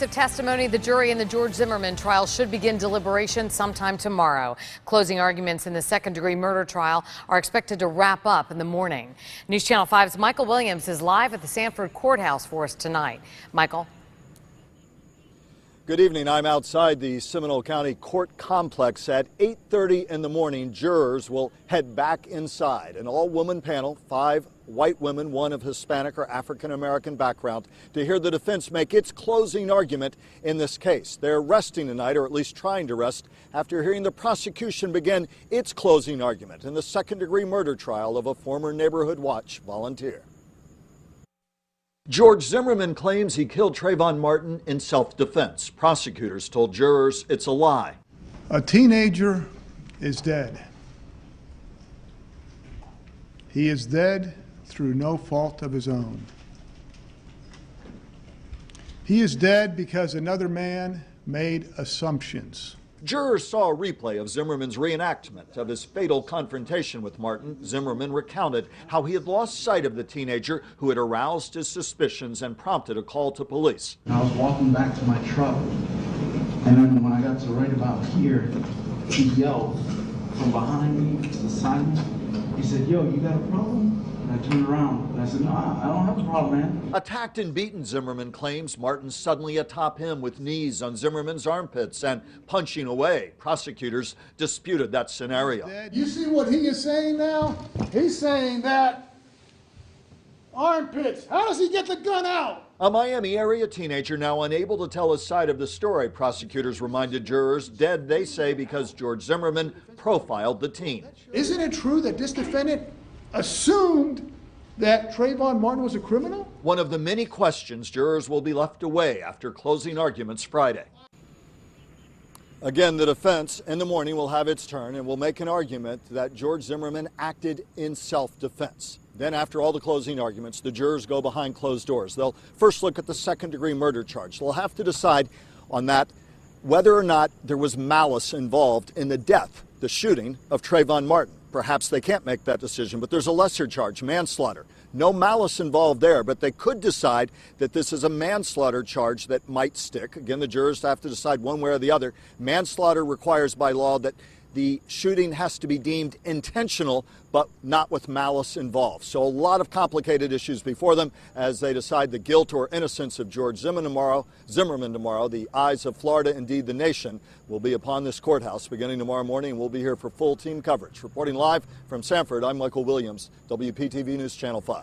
Of testimony, the jury in the George Zimmerman trial should begin deliberation sometime tomorrow. Closing arguments in the second-degree murder trial are expected to wrap up in the morning. News Channel 5's Michael Williams is live at the Sanford Courthouse for us tonight. Michael. Good evening. I'm outside the Seminole County Court Complex. At 8:30 in the morning, jurors will head back inside. An all-woman panel, 5 white women, 1 of Hispanic or African-American background, to hear the defense make its closing argument in this case. They're resting tonight, or at least trying to rest, after hearing the prosecution begin its closing argument in the second-degree murder trial of a former Neighborhood Watch volunteer. George Zimmerman claims he killed Trayvon Martin in self-defense. Prosecutors told jurors it's a lie. A teenager is dead. He is dead through no fault of his own. He is dead because another man made assumptions. Jurors saw a replay of Zimmerman's reenactment of his fatal confrontation with Martin. Zimmerman recounted how he had lost sight of the teenager who had aroused his suspicions and prompted a call to police. I was walking back to my truck, and then when I got to right about here, he yelled from behind me to the side of me. He said, "Yo, you got a problem?" And I turned around and I said, "No, I don't have a problem, man." Attacked and beaten, Zimmerman claims Martin suddenly atop him with knees on Zimmerman's armpits and punching away. Prosecutors disputed that scenario. You see what he is saying now? He's saying that armpits. How does he get the gun out? A Miami area teenager now unable to tell his side of the story. Prosecutors reminded jurors, dead, they say, because George Zimmerman profiled the teen. Isn't it true that this defendant assumed that Trayvon Martin was a criminal? One of the many questions jurors will be left away after closing arguments Friday. Again, the defense in the morning will have its turn and will make an argument that George Zimmerman acted in self-defense. Then after all the closing arguments, the jurors go behind closed doors. They'll first look at the second-degree murder charge. They'll have to decide on that whether or not there was malice involved in the death, the shooting of Trayvon Martin. Perhaps they can't make that decision, but there's a lesser charge, manslaughter. No malice involved there, but they could decide that this is a manslaughter charge that might stick. Again, the jurors have to decide one way or the other. Manslaughter requires by law that the shooting has to be deemed intentional, but not with malice involved. So a lot of complicated issues before them as they decide the guilt or innocence of George Zimmerman tomorrow. The eyes of Florida, indeed the nation, will be upon this courthouse beginning tomorrow morning, and we'll be here for full team coverage. Reporting live from Sanford, I'm Michael Williams, WPTV News Channel 5.